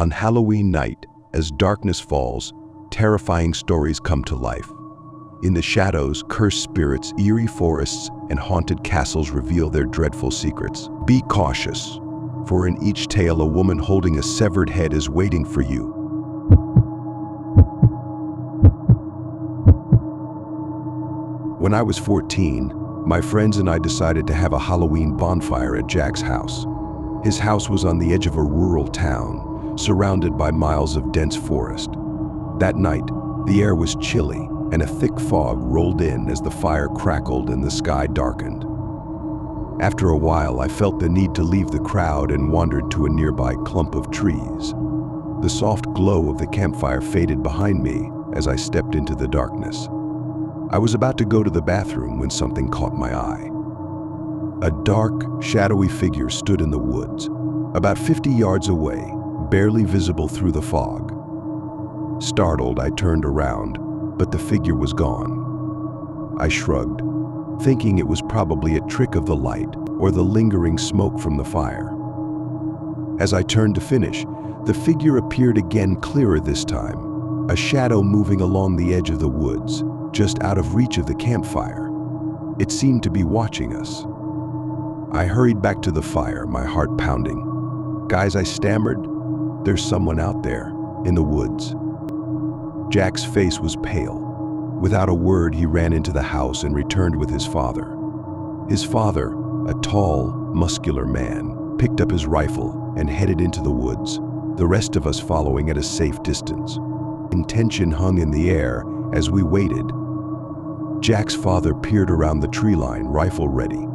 On Halloween night, as darkness falls, terrifying stories come to life. In the shadows, cursed spirits, eerie forests, and haunted castles reveal their dreadful secrets. Be cautious, for in each tale a woman holding a severed head is waiting for you. When I was 14, my friends and I decided to have a Halloween bonfire at Jack's house. His house was on the edge of a rural town, surrounded by miles of dense forest. That night, the air was chilly, and a thick fog rolled in as the fire crackled and the sky darkened. After a while, I felt the need to leave the crowd and wandered to a nearby clump of trees. The soft glow of the campfire faded behind me as I stepped into the darkness. I was about to go to the bathroom when something caught my eye. A dark, shadowy figure stood in the woods, about 50 yards away, barely visible through the fog. Startled, I turned around, but the figure was gone. I shrugged, thinking it was probably a trick of the light or the lingering smoke from the fire. As I turned to finish, the figure appeared again, clearer this time, a shadow moving along the edge of the woods, just out of reach of the campfire. It seemed to be watching us. I hurried back to the fire, my heart pounding. "Guys," I stammered, "there's someone out there, in the woods." Jack's face was pale. Without a word, he ran into the house and returned with his father. His father, a tall, muscular man, picked up his rifle and headed into the woods, the rest of us following at a safe distance. Tension hung in the air as we waited. Jack's father peered around the tree line, rifle ready.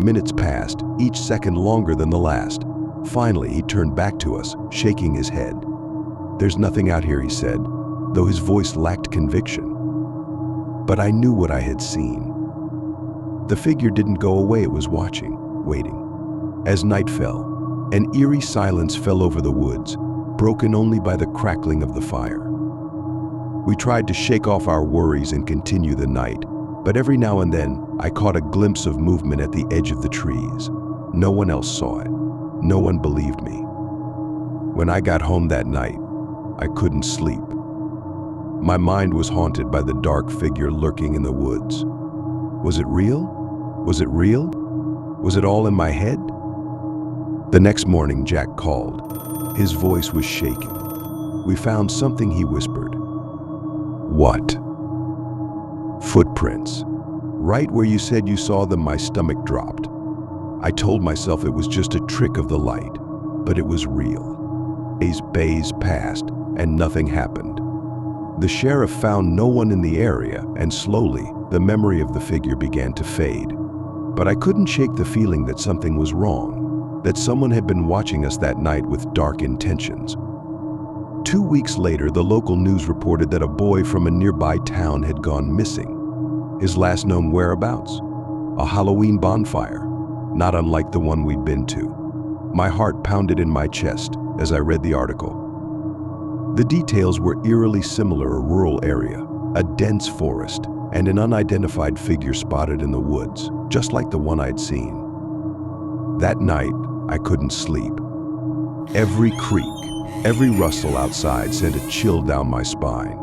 Minutes passed, each second longer than the last. Finally, he turned back to us, shaking his head. "There's nothing out here," he said, though his voice lacked conviction. But I knew what I had seen. The figure didn't go away, it was watching, waiting. As night fell, an eerie silence fell over the woods, broken only by the crackling of the fire. We tried to shake off our worries and continue the night, but every now and then I caught a glimpse of movement at the edge of the trees. No one else saw it. No one believed me. When I got home that night, I couldn't sleep. My mind was haunted by the dark figure lurking in the woods. Was it real? Was it real? Was it all in my head? The next morning, Jack called. His voice was shaking. "We found something," he whispered. "What?" "Footprints. Right where you said you saw them." My stomach dropped. I told myself it was just a trick of the light, but it was real. Days passed, and nothing happened. The sheriff found no one in the area, and slowly, the memory of the figure began to fade. But I couldn't shake the feeling that something was wrong, that someone had been watching us that night with dark intentions. 2 weeks later, the local news reported that a boy from a nearby town had gone missing. His last known whereabouts? A Halloween bonfire, not unlike the one we'd been to. My heart pounded in my chest as I read the article. The details were eerily similar: a rural area, a dense forest, and an unidentified figure spotted in the woods, just like the one I'd seen. That night, I couldn't sleep. Every creak, every rustle outside sent a chill down my spine.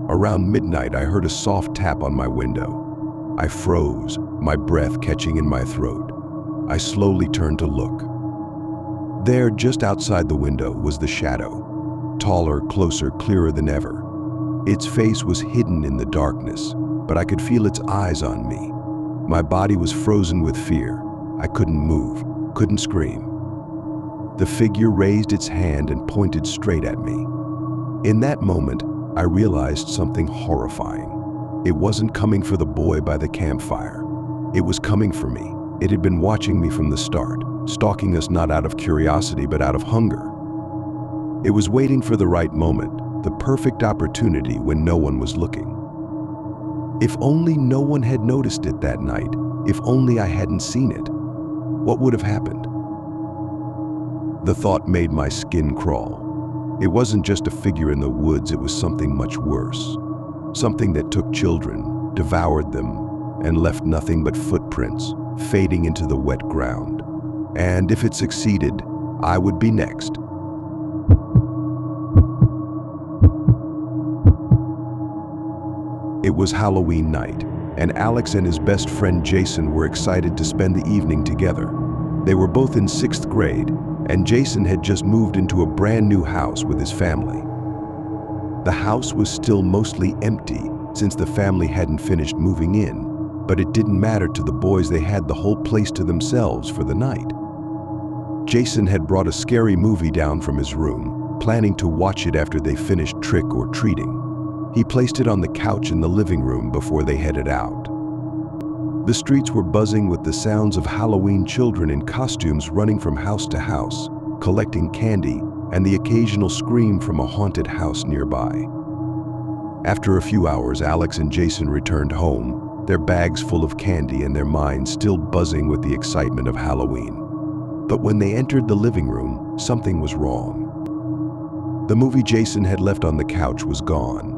Around midnight, I heard a soft tap on my window. I froze, my breath catching in my throat. I slowly turned to look. There, just outside the window, was the shadow. Taller, closer, clearer than ever. Its face was hidden in the darkness, but I could feel its eyes on me. My body was frozen with fear. I couldn't move, couldn't scream. The figure raised its hand and pointed straight at me. In that moment, I realized something horrifying. It wasn't coming for the boy by the campfire. It was coming for me. It had been watching me from the start, stalking us not out of curiosity but out of hunger. It was waiting for the right moment, the perfect opportunity when no one was looking. If only no one had noticed it that night, if only I hadn't seen it, what would have happened? The thought made my skin crawl. It wasn't just a figure in the woods, it was something much worse. Something that took children, devoured them, and left nothing but footprints, fading into the wet ground. And if it succeeded, I would be next. It was Halloween night, and Alex and his best friend Jason were excited to spend the evening together. They were both in 6th grade, and Jason had just moved into a brand new house with his family. The house was still mostly empty since the family hadn't finished moving in, but it didn't matter to the boys. They had the whole place to themselves for the night. Jason had brought a scary movie down from his room, planning to watch it after they finished trick or treating. He placed it on the couch in the living room before they headed out. The streets were buzzing with the sounds of Halloween children in costumes running from house to house, collecting candy, and the occasional scream from a haunted house nearby. After a few hours, Alex and Jason returned home, their bags full of candy and their minds still buzzing with the excitement of Halloween. But when they entered the living room, something was wrong. The movie Jason had left on the couch was gone.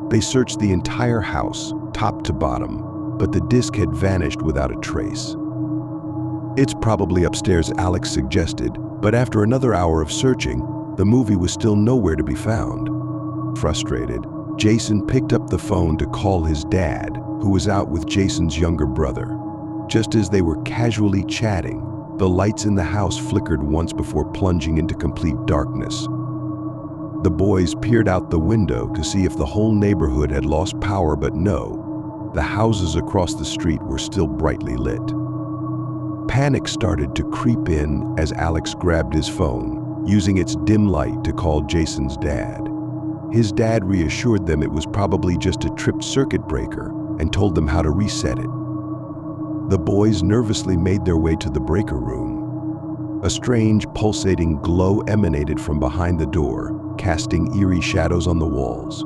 They searched the entire house, top to bottom, but the disc had vanished without a trace. "It's probably upstairs," Alex suggested, but after another hour of searching, the movie was still nowhere to be found. Frustrated, Jason picked up the phone to call his dad, who was out with Jason's younger brother. Just as they were casually chatting, the lights in the house flickered once before plunging into complete darkness. The boys peered out the window to see if the whole neighborhood had lost power, but no, the houses across the street were still brightly lit. Panic started to creep in as Alex grabbed his phone, using its dim light to call Jason's dad. His dad reassured them it was probably just a tripped circuit breaker and told them how to reset it. The boys nervously made their way to the breaker room. A strange, pulsating glow emanated from behind the door, casting eerie shadows on the walls.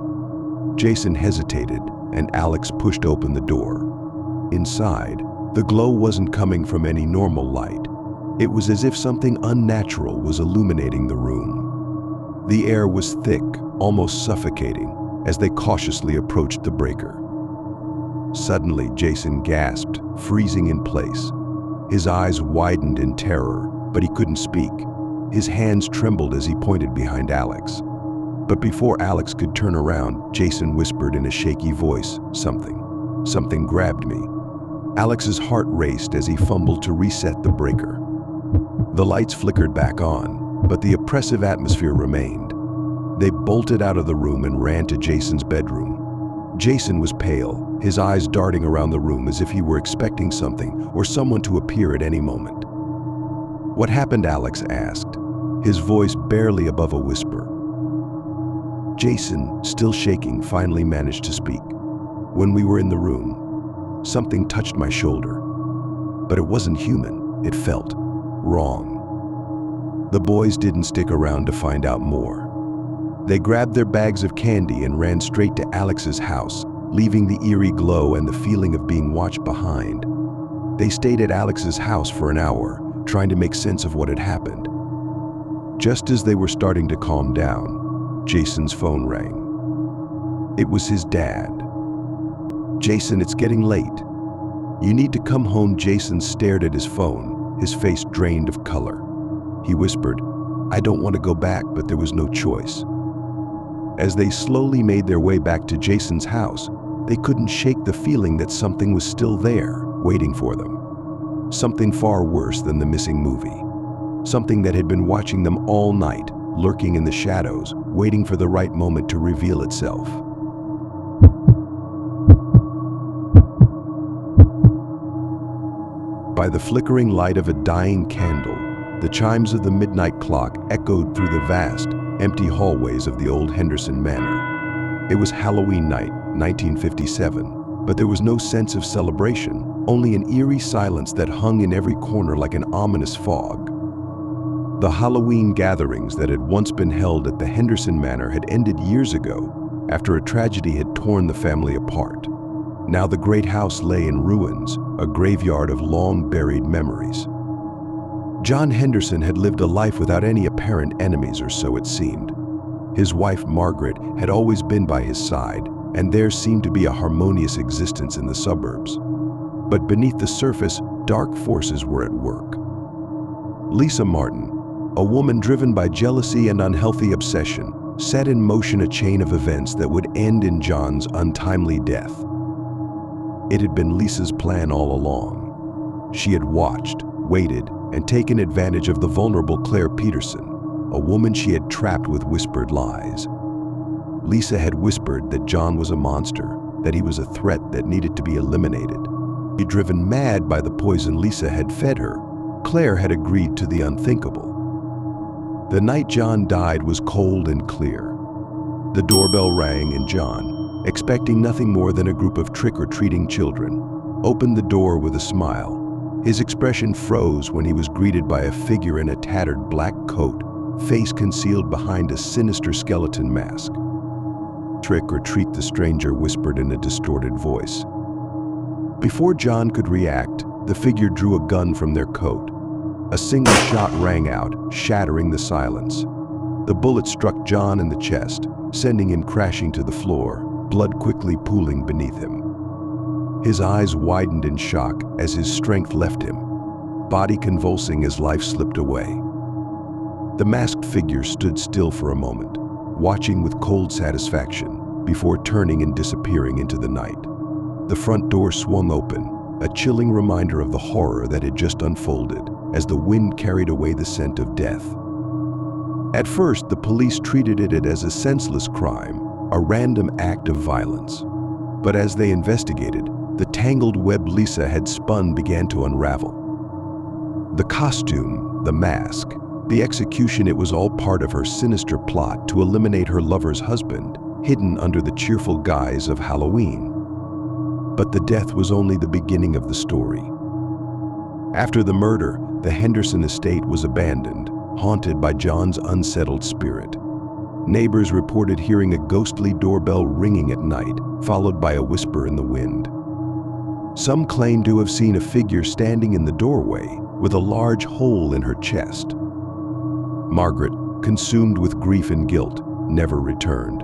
Jason hesitated, and Alex pushed open the door. Inside, the glow wasn't coming from any normal light. It was as if something unnatural was illuminating the room. The air was thick, almost suffocating, as they cautiously approached the breaker. Suddenly, Jason gasped, freezing in place. His eyes widened in terror, but he couldn't speak. His hands trembled as he pointed behind Alex. But before Alex could turn around, Jason whispered in a shaky voice, Something grabbed me." Alex's heart raced as he fumbled to reset the breaker. The lights flickered back on, but the oppressive atmosphere remained. They bolted out of the room and ran to Jason's bedroom. Jason was pale, his eyes darting around the room as if he were expecting something or someone to appear at any moment. "What happened?" Alex asked, his voice barely above a whisper. Jason, still shaking, finally managed to speak. "When we were in the room, something touched my shoulder. But it wasn't human. It felt wrong." The boys didn't stick around to find out more. They grabbed their bags of candy and ran straight to Alex's house, leaving the eerie glow and the feeling of being watched behind. They stayed at Alex's house for an hour, trying to make sense of what had happened. Just as they were starting to calm down, Jason's phone rang. It was his dad. "Jason, it's getting late. You need to come home." Jason stared at his phone, his face drained of color. He whispered, "I don't want to go back," but there was no choice. As they slowly made their way back to Jason's house, they couldn't shake the feeling that something was still there, waiting for them. Something far worse than the missing movie. Something that had been watching them all night, lurking in the shadows, waiting for the right moment to reveal itself. By the flickering light of a dying candle, the chimes of the midnight clock echoed through the vast, empty hallways of the old Henderson Manor. It was Halloween night, 1957, but there was no sense of celebration, only an eerie silence that hung in every corner like an ominous fog. The Halloween gatherings that had once been held at the Henderson Manor had ended years ago, after a tragedy had torn the family apart. Now the great house lay in ruins, a graveyard of long-buried memories. John Henderson had lived a life without any apparent enemies, or so it seemed. His wife, Margaret, had always been by his side, and there seemed to be a harmonious existence in the suburbs. But beneath the surface, dark forces were at work. Lisa Martin, a woman driven by jealousy and unhealthy obsession, set in motion a chain of events that would end in John's untimely death. It had been Lisa's plan all along. She had watched, waited, and taken advantage of the vulnerable Claire Peterson, a woman she had trapped with whispered lies. Lisa had whispered that John was a monster, that he was a threat that needed to be eliminated. Driven mad by the poison Lisa had fed her, Claire had agreed to the unthinkable. The night John died was cold and clear. The doorbell rang and John, expecting nothing more than a group of trick-or-treating children, opened the door with a smile. His expression froze when he was greeted by a figure in a tattered black coat, face concealed behind a sinister skeleton mask. "Trick or treat," the stranger whispered in a distorted voice. Before John could react, the figure drew a gun from their coat. A single shot rang out, shattering the silence. The bullet struck John in the chest, sending him crashing to the floor, blood quickly pooling beneath him. His eyes widened in shock as his strength left him, body convulsing as life slipped away. The masked figure stood still for a moment, watching with cold satisfaction, before turning and disappearing into the night. The front door swung open, a chilling reminder of the horror that had just unfolded as the wind carried away the scent of death. At first, the police treated it as a senseless crime, a random act of violence. But as they investigated, the tangled web Lisa had spun began to unravel. The costume, the mask, the execution, it was all part of her sinister plot to eliminate her lover's husband, hidden under the cheerful guise of Halloween. But the death was only the beginning of the story. After the murder, the Henderson estate was abandoned, haunted by John's unsettled spirit. Neighbors reported hearing a ghostly doorbell ringing at night, followed by a whisper in the wind. Some claimed to have seen a figure standing in the doorway with a large hole in her chest. Margaret, consumed with grief and guilt, never returned.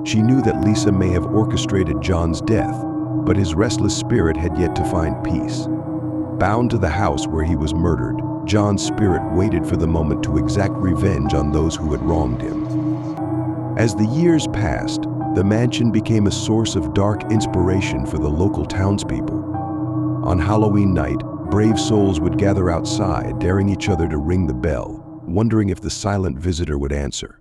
She knew that Lisa may have orchestrated John's death, but his restless spirit had yet to find peace. Bound to the house where he was murdered, John's spirit waited for the moment to exact revenge on those who had wronged him. As the years passed, the mansion became a source of dark inspiration for the local townspeople. On Halloween night, brave souls would gather outside, daring each other to ring the bell, wondering if the silent visitor would answer.